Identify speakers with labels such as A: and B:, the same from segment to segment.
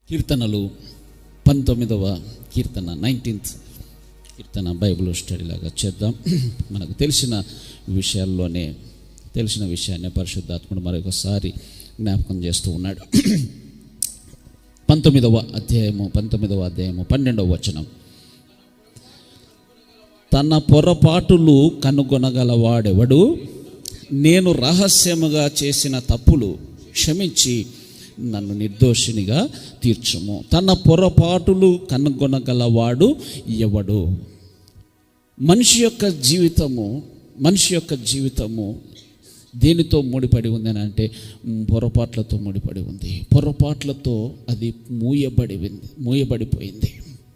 A: కీర్తనలు 19వ కీర్తన 19th కీర్తన Bible study లాగా చేద్దాం. మనకు తెలిసిన విషయాన్ని పరిశుద్ధాత్ముడు మరొకసారి జ్ఞాపకం చేస్తూ ఉన్నాడు. 19వ అధ్యాయము 12వ వచనం. తన పొరపాటులు కనుగొనగలవాడెవడు? నేను రహస్యముగా చేసిన తప్పులు క్షమించి నన్ను నిర్దోషినిగా తీర్చుము. తన పొరపాటులు కనుగొనగలవాడు ఎవడు? మనిషి యొక్క జీవితము దేనితో ముడిపడి ఉంది అని అంటే పొరపాట్లతో ముడిపడి ఉంది. పొరపాట్లతో అది మూయబడిపోయింది.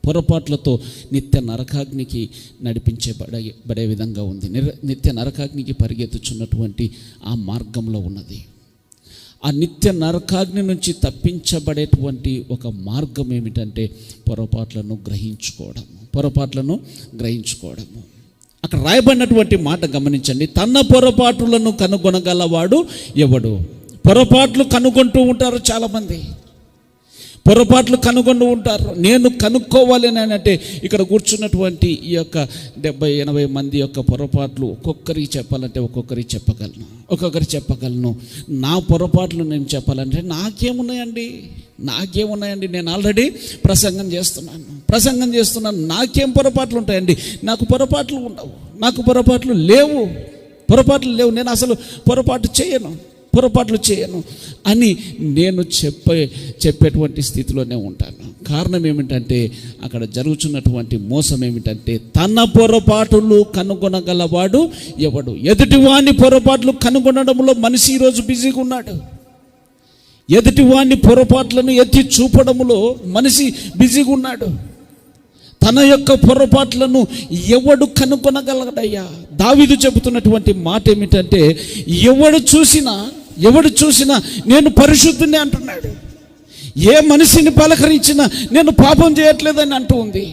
A: పొరపాట్లతో నిత్య నరకాగ్నికి నడిపించబడే విధంగా ఉంది. నిత్య నరకాగ్నికి పరిగెత్తుచున్నటువంటి ఆ మార్గంలో ఉన్నది. ఆ నిత్య నరకాగ్ని నుంచి తప్పించబడేటువంటి ఒక మార్గం ఏమిటంటే పొరపాట్లను గ్రహించుకోవడము. అక్కడ రాయబడినటువంటి మాట గమనించండి. తన పొరపాటులను కనుగొనగలవాడు ఎవడు? పొరపాట్లు కనుగొంటూ ఉంటారు చాలామంది. పొరపాట్లు కనుగొంటూ ఉంటారు. నేను కనుక్కోవాలి అని అంటే ఇక్కడ కూర్చున్నటువంటి ఈ యొక్క 70-80 మంది యొక్క పొరపాట్లు ఒక్కొక్కరికి చెప్పగలను. నా పొరపాట్లు నేను చెప్పాలంటే నాకేమున్నాయండి? నేను ఆల్రెడీ ప్రసంగం చేస్తున్నాను. నాకేం పొరపాట్లు ఉంటాయండి? నాకు పొరపాట్లు ఉండవు. నాకు పొరపాట్లు లేవు. నేను అసలు పొరపాట్లు చేయను అని నేను చెప్పేటువంటి స్థితిలోనే ఉంటాను. కారణం ఏమిటంటే అక్కడ జరుగుతున్నటువంటి మోసం ఏమిటంటే తన పొరపాటులు కనుగొనగలవాడు ఎవడు? ఎదుటివాని పొరపాట్లు కనుగొనడంలో మనిషి ఈరోజు బిజీగా ఉన్నాడు. ఎదుటివాని పొరపాట్లను ఎత్తి చూపడంలో మనిషి బిజీగా ఉన్నాడు. తన యొక్క పొరపాట్లను ఎవడు కనుగొనగలడయ్యా? దావీదు చెబుతున్నటువంటి మాట ఏమిటంటే ఎవడు చూసినా నేను పరిశుద్ధుని అంటున్నాడు. ఏ మనిషిని పలకరించినా నేను పాపం చేయట్లేదని అంటూ ఉంది.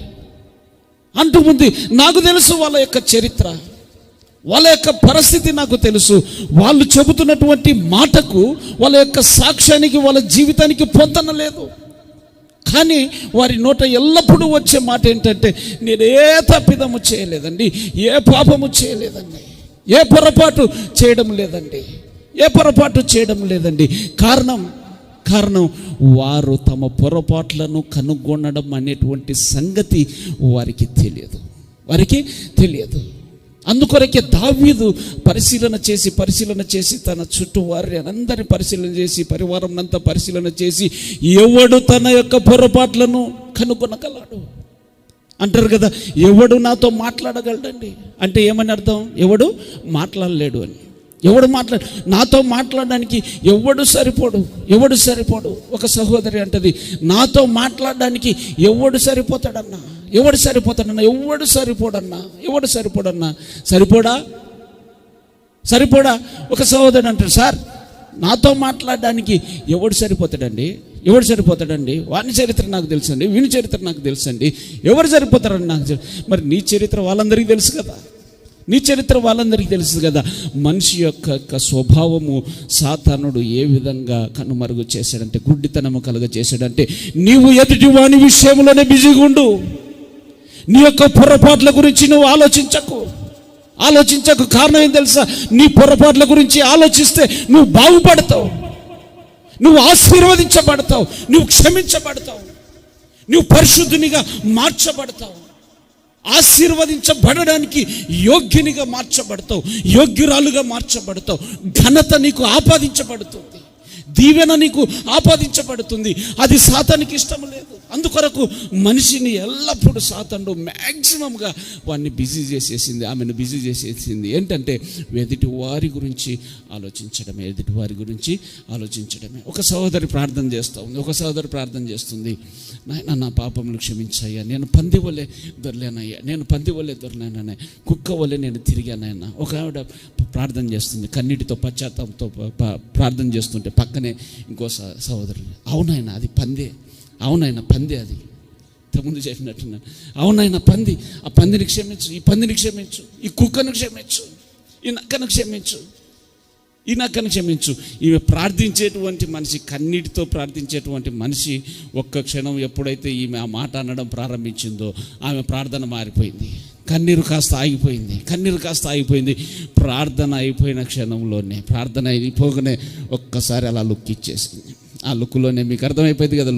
A: నాకు తెలుసు వాళ్ళ యొక్క చరిత్ర, వాళ్ళ యొక్క పరిస్థితి నాకు తెలుసు. వాళ్ళు చెబుతున్నటువంటి మాటకు, వాళ్ళ యొక్క సాక్ష్యానికి, వాళ్ళ జీవితానికి పొంతన లేదు. కానీ వారి నోట ఎల్లప్పుడూ వచ్చే మాట ఏంటంటే నేను ఏ తప్పిదము చేయలేదండి, ఏ పాపము చేయలేదండి, ఏ పొరపాటు చేయడం లేదండి. కారణం వారు తమ పొరపాట్లను కనుగొనడం అనేటువంటి సంగతి వారికి తెలియదు. అందుకొరకే దావీదు పరిశీలన చేసి తన చుట్టూ వారిని అందరిని పరిశీలన చేసి, పరివారం అంతా పరిశీలన చేసి ఎవడు తన యొక్క పొరపాట్లను కనుగొనగలడు అంటారు కదా. ఎవడు నాతో మాట్లాడగలడండి అంటే ఏమని అర్థం? ఎవడు మాట్లాడలేడు అని. నాతో మాట్లాడడానికి ఎవడు సరిపోడు. ఒక సహోదరి అంటది, నాతో మాట్లాడడానికి ఎవడు సరిపోతాడన్నా? సరిపోడా? ఒక సహోదరుడు అంటాడు, సార్ నాతో మాట్లాడడానికి ఎవడు సరిపోతాడండి? వాని చరిత్ర నాకు తెలుసండి, వీని చరిత్ర నాకు తెలుసండి. ఎవరు సరిపోతారని నాకు తెలుసు. మరి నీ చరిత్ర వాళ్ళందరికీ తెలుసు కదా. మనిషి యొక్క స్వభావము సాతానుడు ఏ విధంగా కనుమరుగు చేశాడంటే, గుడ్డితనము కలుగ చేశాడంటే, నీవు ఎదుటి వాని విషయంలోనే బిజీగా ఉండు. నీ యొక్క పొరపాట్ల గురించి నువ్వు ఆలోచించకు. కారణం ఏం తెలుసా? నీ పొరపాట్ల గురించి ఆలోచిస్తే నువ్వు బాగుపడతావు, నువ్వు ఆశీర్వదించబడతావు, నువ్వు క్షమించబడతావు, నువ్వు పరిశుద్ధునిగా మార్చబడతావు, ఆశీర్వదించబడడానికి యోగ్యునిగా మార్చబడతావు, యోగ్యురాలుగా మార్చబడతావు. ఘనత నీకు ఆపాదించబడుతుంది, దీవెన నీకు ఆపాదించబడుతుంది. అది సాతానికి ఇష్టం లేదు. అందుకొరకు మనిషిని ఎల్లప్పుడూ సాతానుడు మ్యాక్సిమంగా వాడిని బిజీ చేసేసింది, ఆమెను బిజీ చేసేసింది. ఏంటంటే ఎదుటి వారి గురించి ఆలోచించడమే. ఒక సహోదరి ప్రార్థన చేస్తుంది, నాయన నా పాపములు క్షమించయ్యా, నేను పంది వలె దొరలేనయ్యా, కుక్క వలె నేను తిరిగానయ్యా. ఒక ఆవిడ ప్రార్థన చేస్తుంది, కన్నీటితో పశ్చాత్తాపంతో ప్రార్థన చేస్తుంటే పక్కనే ఇంకో సహోదరుడు, అవునాయన అది పందే, అది
B: ఇంతకుముందు చెప్పినట్టున్నాను. అవునైనా ఆ పందిని క్షమించు, ఈ పందిని క్షమించు, ఈ కుక్కను క్షమించు, ఈ నక్కను క్షమించు, ఈ నక్కను క్షమించు. ఈమె ప్రార్థించేటువంటి మనిషి, కన్నీటితో ప్రార్థించేటువంటి మనిషి ఒక్క క్షణం ఎప్పుడైతే ఈమె ఆ మాట అనడం ప్రారంభించిందో ఆమె ప్రార్థన మారిపోయింది. కన్నీరు కాస్త ఆగిపోయింది. ప్రార్థన అయిపోయిన క్షణంలోనే, ప్రార్థన అయిపోగానే ఒక్కసారి అలా లుక్ ఇచ్చేసింది. ఆ లుక్లోనే మీకు అర్థమైపోయింది కదా,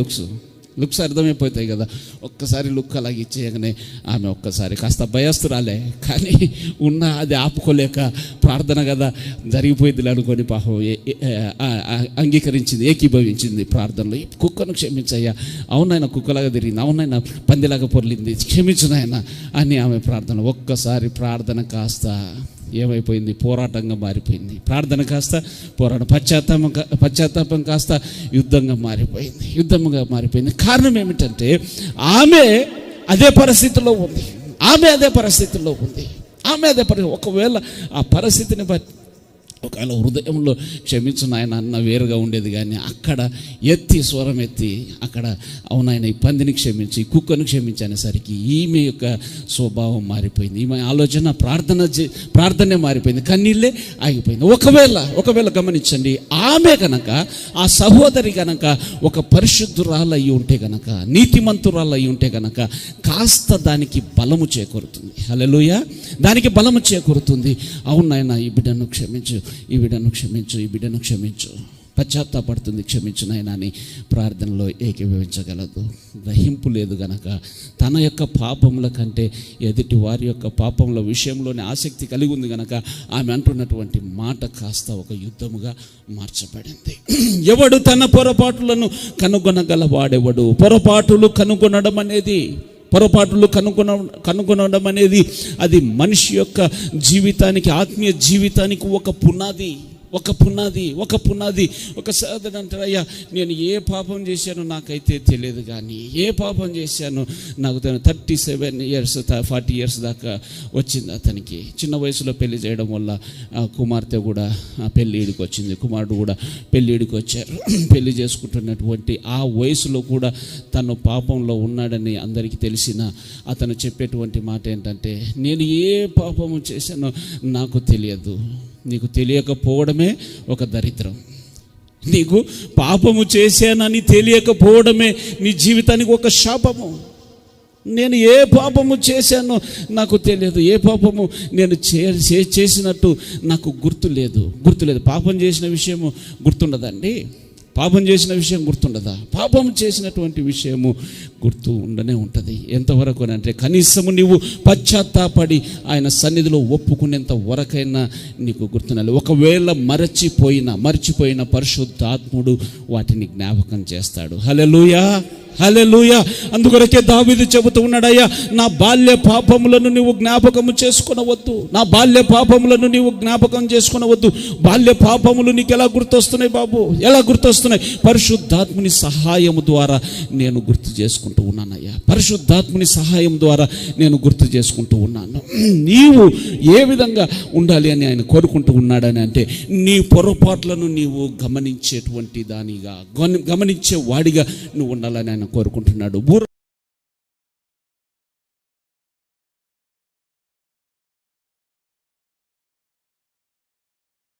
B: లుక్స్ అర్థమైపోతాయి కదా. ఒక్కసారి లుక్ అలాగే ఇచ్చేయగానే ఆమె ఒక్కసారి కాస్త భయస్తురాలే, కానీ అది ఆపుకోలేక ప్రార్థన కదా జరిగిపోయింది అనుకొని పాపం అంగీకరించింది, ఏకీభవించింది ప్రార్థనలో. ఈ కుక్కను క్షమించయ్యా, అవునైనా కుక్కలాగా తిరిగింది, అవునైనా పందిలాగా పొర్లింది, క్షమించునైనా అని ఆమె ప్రార్థన. ఒక్కసారి ప్రార్థన కాస్త ఏమైపోయింది, పోరాటంగా మారిపోయింది. ప్రార్థన కాస్త పోరాటం, పశ్చాత్తాపం కాస్త యుద్ధంగా మారిపోయింది. కారణం ఏమిటంటే ఆమె అదే పరిస్థితిలో ఉంది. ఒకవేళ ఆ పరిస్థితిని బట్టి ఒకవేళ హృదయంలో క్షమించు నాయన అన్న వేరుగా ఉండేది, కానీ అక్కడ స్వరం ఎత్తి అక్కడ అవునాయన ఈ పందిని క్షమించి, ఈ కుక్కను క్షమించి అనేసరికి ఈమె యొక్క స్వభావం మారిపోయింది. ఈమె ఆలోచన ప్రార్థనే మారిపోయింది, కన్నీళ్ళే ఆగిపోయింది. ఒకవేళ గమనించండి, ఆమె కనుక, ఆ సహోదరి కనుక ఒక పరిశుద్ధురాలు అయి ఉంటే కనుక, నీతిమంతురాలు అయి ఉంటే కనుక కాస్త దానికి బలము చేకూరుతుంది. హల్లెలూయా, దానికి బలము చేకూరుతుంది. అవును నాయన ఈ బిడ్డను క్షమించు, పశ్చాత్తాపడుతుంది, క్షమించు నాయన అని ప్రార్థనలో ఏకీభవించగలదు. గ్రహింపు లేదు గనక తన యొక్క పాపముల కంటే ఎదుటి వారి యొక్క పాపముల విషయంలోనే ఆసక్తి కలిగి ఉంది గనక ఆమె అంటున్నటువంటి మాట కాస్త ఒక యుద్ధముగా మార్చబడింది. ఎవడు తన పొరపాటులను కనుగొనగలవాడెవడు? పొరపాటులు కనుగొనడం అనేది అది మనిషి యొక్క జీవితానికి, ఆత్మీయ జీవితానికి ఒక పునాది. ఒక సోదరుడు అంటారు, అయ్యా నేను ఏ పాపం చేశానో నాకైతే తెలియదు, కానీ ఏ పాపం చేశానో నాకు 37 years 40 years దాకా వచ్చింది అతనికి. చిన్న వయసులో పెళ్లి చేయడం వల్ల కుమార్తె కూడా పెళ్ళిడికి వచ్చింది, కుమారుడు కూడా పెళ్ళిడికి వచ్చారు. పెళ్లి చేసుకుంటున్నటువంటి ఆ వయసులో కూడా తను పాపంలో ఉన్నాడని అందరికీ తెలిసిన అతను చెప్పేటువంటి మాట ఏంటంటే, నేను ఏ పాపము చేశానో నాకు తెలియదు. నీకు తెలియకపోవడమే ఒక దరిద్రం. నీకు పాపము చేశానని తెలియకపోవడమే నీ జీవితానికి ఒక శాపము. నేను ఏ పాపము చేశానో నాకు తెలియదు, ఏ పాపము నేను చేసినట్టు నాకు గుర్తులేదు. పాపం చేసిన విషయము గుర్తుండదండి. పాపం చేసిన విషయం గుర్తుండదా? పాపం చేసినటువంటి విషయము గుర్తు ఉండనే ఉంటుంది. ఎంతవరకు అంటే కనీసము నీవు పశ్చాత్తాపడి ఆయన సన్నిధిలో ఒప్పుకునేంత వరకైనా నీకు గుర్తుండాలి. ఒకవేళ మరచిపోయిన పరిశుద్ధాత్ముడు వాటిని జ్ఞాపకం చేస్తాడు. హల్లెలూయా. అందుకొరకే దావీదు చెబుతూ ఉన్నాడయ్యా, నా బాల్య పాపములను నీవు జ్ఞాపకం చేసుకొనవద్దు. బాల్య పాపములు నీకు ఎలా గుర్తొస్తున్నాయి బాబు? ఎలా గుర్తొస్తున్నాయి? పరిశుద్ధాత్ముని సహాయము ద్వారా నేను గుర్తు చేసుకుంటూ ఉన్నానయ్యా. పరిశుద్ధాత్ముని సహాయం ద్వారా నేను గుర్తు చేసుకుంటూ ఉన్నాను. నీవు ఏ విధంగా ఉండాలి అని ఆయన కోరుకుంటూ ఉన్నాడని అంటే, నీ పొరపాట్లను నీవు గమనించేటువంటి దానిగా, గమనించే వాడిగా నువ్వు ఉండాలని ఆయన కోరుకుంటున్నాడు.